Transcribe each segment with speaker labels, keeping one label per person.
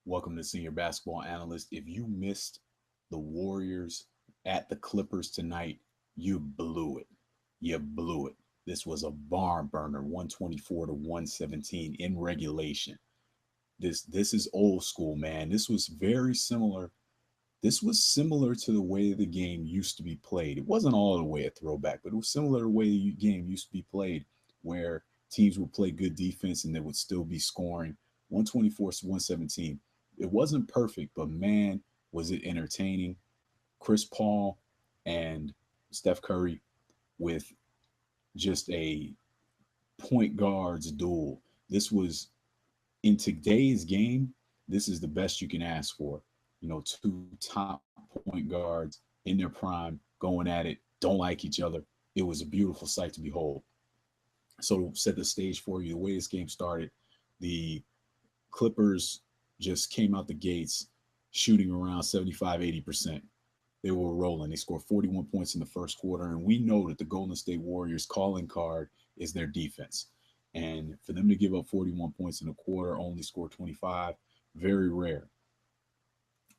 Speaker 1: Welcome to Senior Basketball Analyst. If you missed the Warriors at the Clippers tonight, you blew it. You blew it. This was a barn burner, 124 to 117 in regulation. This is old school, man. This was very similar. This was similar to the way the game used to be played. It wasn't all the way a throwback, but it was similar to the way the game used to be played, where teams would play good defense and they would still be scoring 124 to 117. It wasn't perfect, but man, was it entertaining. Chris Paul and Steph Curry with just a point guards duel. This was in today's game, this is the best you can ask for. Two top point guards in their prime going at it, don't like each other. It was a beautiful sight to behold. So to set the stage for you, the way this game started, the Clippers just came out the gates shooting around 75, 80%. They were rolling. They scored 41 points in the first quarter. And we know that the Golden State Warriors calling card is their defense. And for them to give up 41 points in a quarter, only score 25, very rare.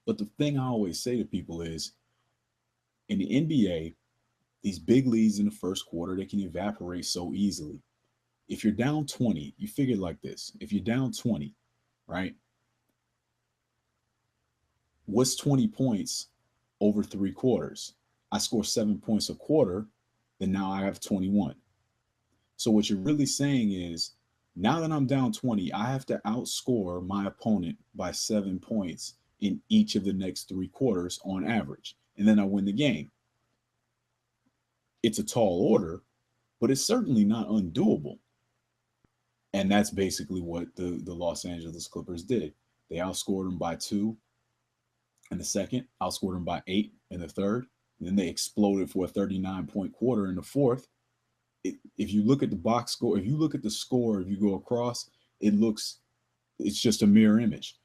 Speaker 1: But the thing I always say to people is in the NBA, these big leads in the first quarter, they can evaporate so easily. If you're down 20, you figure it like this. If you're down 20, right? What's 20 points over 3 quarters? I score 7 points a quarter, then now I have 21. So what you're really saying is now that I'm down 20, I have to outscore my opponent by 7 points in each of the next 3 quarters on average. And then I win the game. It's a tall order, but it's certainly not undoable. And that's basically what the Los Angeles Clippers did. They outscored them by 2 in the second, outscored them by 8 in the third. And then they exploded for a 39-point quarter in the fourth. If you look at the box score, if you look at the score, if you go across, it's just a mirror image.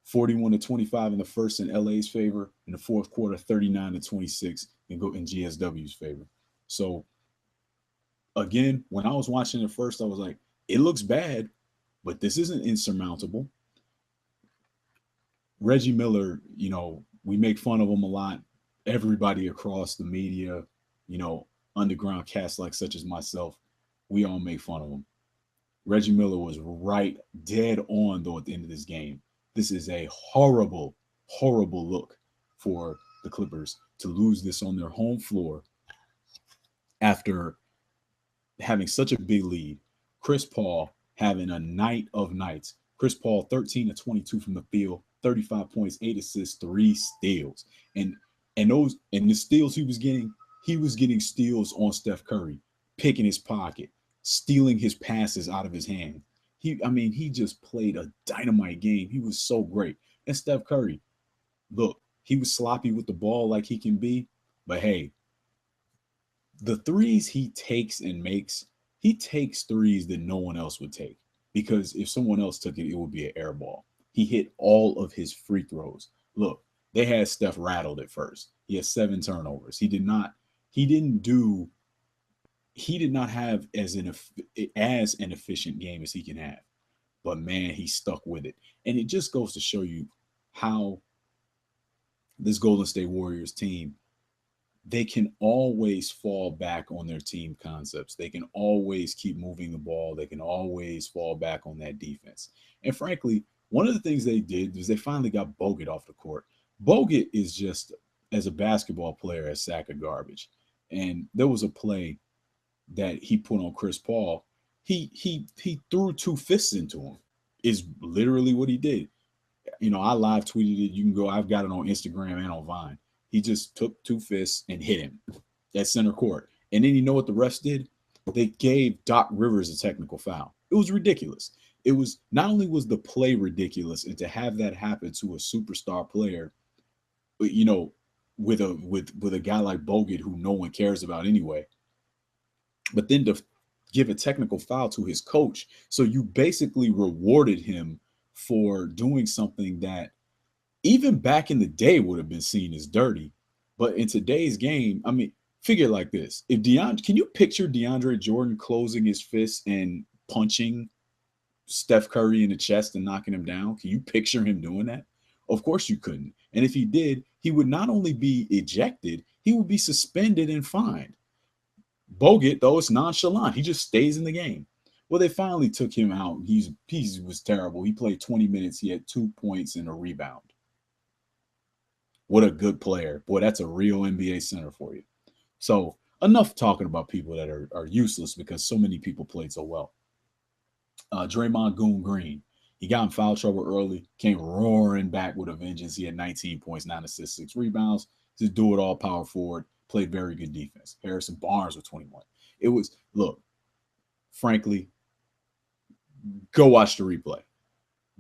Speaker 1: 41 to 25 in the first in LA's favor. In the fourth quarter, 39 to 26 and go in GSW's favor. So again, when I was watching it first, I was like, it looks bad, but this isn't insurmountable. Reggie Miller, we make fun of him a lot. Everybody across the media, underground cast like such as myself, we all make fun of him. Reggie Miller was right dead on though at the end of this game. This is a horrible, horrible look for the Clippers to lose this on their home floor after having such a big lead. Chris Paul having a night of nights. Chris Paul 13 to 22 from the field, 35 points, 8 assists, 3 steals. And the steals he was getting steals on Steph Curry, picking his pocket, stealing his passes out of his hand. He just played a dynamite game. He was so great. And Steph Curry, look, he was sloppy with the ball like he can be, but hey, the threes he takes and makes, he takes threes that no one else would take, because if someone else took it, it would be an air ball. He hit all of his free throws. Look, they had Steph rattled at first. He had 7 turnovers. He did not have as an efficient game as he can have. But man, he stuck with it. And it just goes to show you how this Golden State Warriors team, they can always fall back on their team concepts. They can always keep moving the ball. They can always fall back on that defense. And frankly, one of the things they did was they finally got Bogut off the court. Bogut is just, as a basketball player, a sack of garbage. And there was a play that he put on Chris Paul. He threw 2 fists into him, is literally what he did. I live tweeted it. You can go, I've got it on Instagram and on Vine. He just took 2 fists and hit him at center court. And then you know what the refs did? They gave Doc Rivers a technical foul. It was ridiculous. It was, not only was the play ridiculous, and to have that happen to a superstar player, with a guy like Bogut who no one cares about anyway, but then to give a technical foul to his coach. So you basically rewarded him for doing something that even back in the day would have been seen as dirty. But in today's game, figure it like this. Can you picture DeAndre Jordan closing his fist and punching Steph Curry in the chest and knocking him down? Can you picture him doing that? Of course you couldn't. And if he did, he would not only be ejected, he would be suspended and fined. Bogut, though, it's nonchalant. He just stays in the game. Well, they finally took him out. He was terrible. He played 20 minutes. He had 2 points and a rebound. What a good player. Boy, that's a real NBA center for you. So enough talking about people that are useless because so many people played so well. Draymond Goon Green. He got in foul trouble early, came roaring back with a vengeance. He had 19 points, 9 assists, 6 rebounds. He's a do it all power forward, played very good defense. Harrison Barnes with 21. It was, look, frankly, go watch the replay.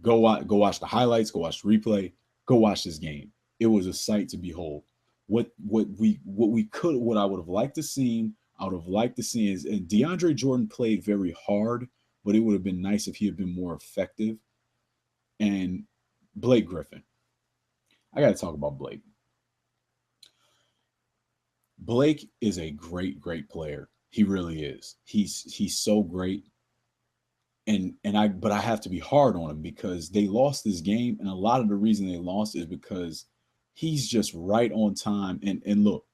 Speaker 1: Go watch the highlights, go watch the replay, go watch this game. It was a sight to behold. What I would have liked to see, is, and DeAndre Jordan played very hard, but it would have been nice if he had been more effective. And Blake Griffin. I got to talk about Blake. Blake is a great, great player. He really is. He's so great. But I have to be hard on him because they lost this game, and a lot of the reason they lost is because he's just right on time. And look,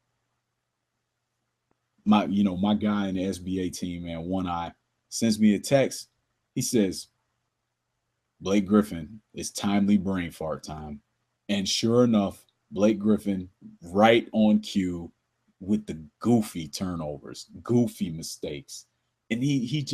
Speaker 1: my guy in the SBA team, man, One Eye, sends me a text. He says, Blake Griffin, it's timely brain fart time. And sure enough, Blake Griffin, right on cue with the goofy turnovers, goofy mistakes. And he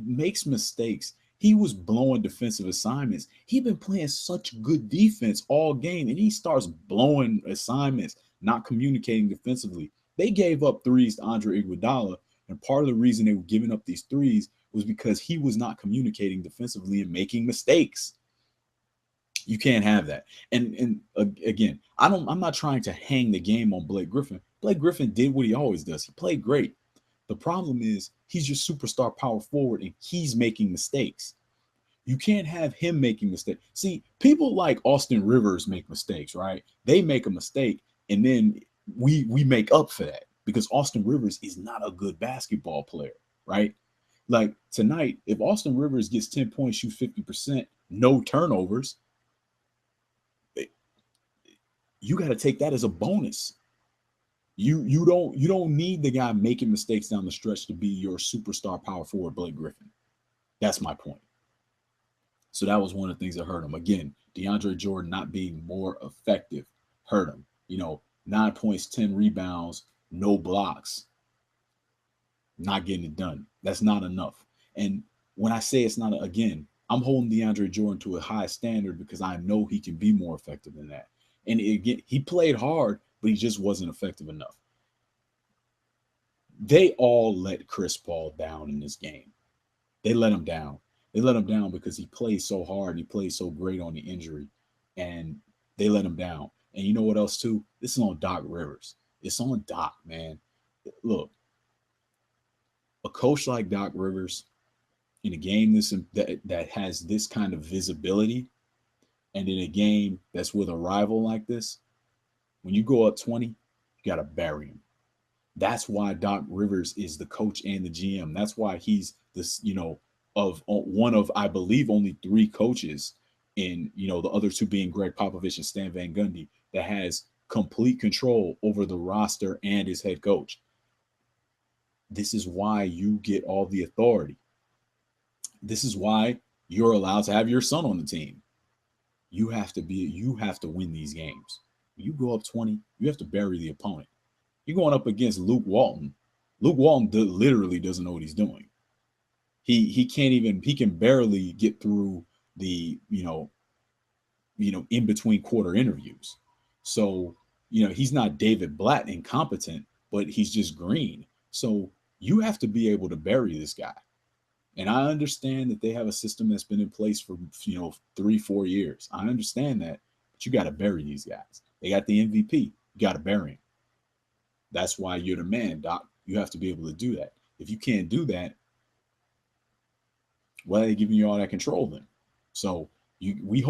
Speaker 1: makes mistakes. He was blowing defensive assignments. He'd been playing such good defense all game, and he starts blowing assignments, not communicating defensively. They gave up threes to Andre Iguodala, and part of the reason they were giving up these threes was because he was not communicating defensively and making mistakes. You can't have that. And again, I'm not trying to hang the game on Blake Griffin. Blake Griffin did what he always does. He played great. The problem is he's your superstar power forward and he's making mistakes. You can't have him making mistakes. See, people like Austin Rivers make mistakes, right? They make a mistake and then we make up for that because Austin Rivers is not a good basketball player, right? Like tonight, if Austin Rivers gets 10 points, shoot 50%, no turnovers, you got to take that as a bonus. You don't need the guy making mistakes down the stretch to be your superstar power forward, Blake Griffin. That's my point. So that was one of the things that hurt him. Again, DeAndre Jordan not being more effective hurt him. 9 points, 10 rebounds, no blocks, not getting it done. That's not enough. And when I say it's not, again, I'm holding DeAndre Jordan to a high standard because I know he can be more effective than that. And again, he played hard, but he just wasn't effective enough. They all let Chris Paul down in this game. They let him down. They let him down because he plays so hard. He plays so great on the injury. And they let him down. And you know what else, too? This is on Doc Rivers. It's on Doc, man. Look, a coach like Doc Rivers in a game that has this kind of visibility and in a game that's with a rival like this, when you go up 20, you got to bury him. That's why Doc Rivers is the coach and the GM. That's why he's this, of one of, I believe, only 3 coaches in, the other 2 being Greg Popovich and Stan Van Gundy that has complete control over the roster and his head coach. This is why you get all the authority. This is why you're allowed to have your son on the team. You have to win these games. You go up 20, you have to bury the opponent. You're going up against Luke Walton. Luke Walton literally doesn't know what he's doing. He can barely get through the, in between quarter interviews. So, he's not David Blatt incompetent, but he's just green. So you have to be able to bury this guy. And I understand that they have a system that's been in place for, 3-4 years. I understand that, but you got to bury these guys. They got the MVP. You got to bury him. That's why you're the man, Doc. You have to be able to do that. If you can't do that, why are they giving you all that control then? So I'm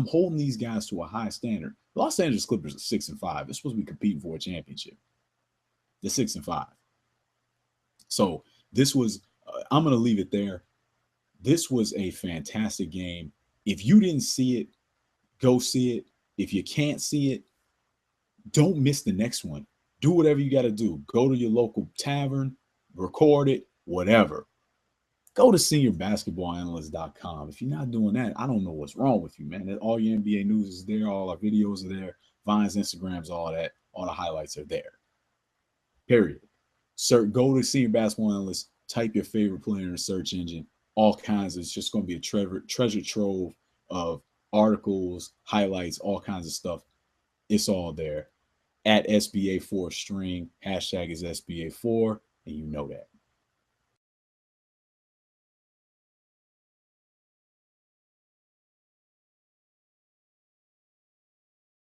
Speaker 1: holding these guys to a high standard. The Los Angeles Clippers are 6-5. They're supposed to be competing for a championship. They're 6-5. So this was, I'm going to leave it there. This was a fantastic game. If you didn't see it, go see it. If you can't see it, don't miss the next one. Do whatever you got to do. Go to your local tavern, record it, whatever. Go to seniorbasketballanalyst.com. If you're not doing that, I don't know what's wrong with you, man. All your NBA news is there. All our videos are there. Vines, Instagrams, all that. All the highlights are there. Period. Go to Senior Basketball Analyst. Type your favorite player in the search engine. All kinds. It's just going to be a treasure trove of articles, highlights, all kinds of stuff. It's all there. At SBA4 string. Hashtag is SBA4. And you know that.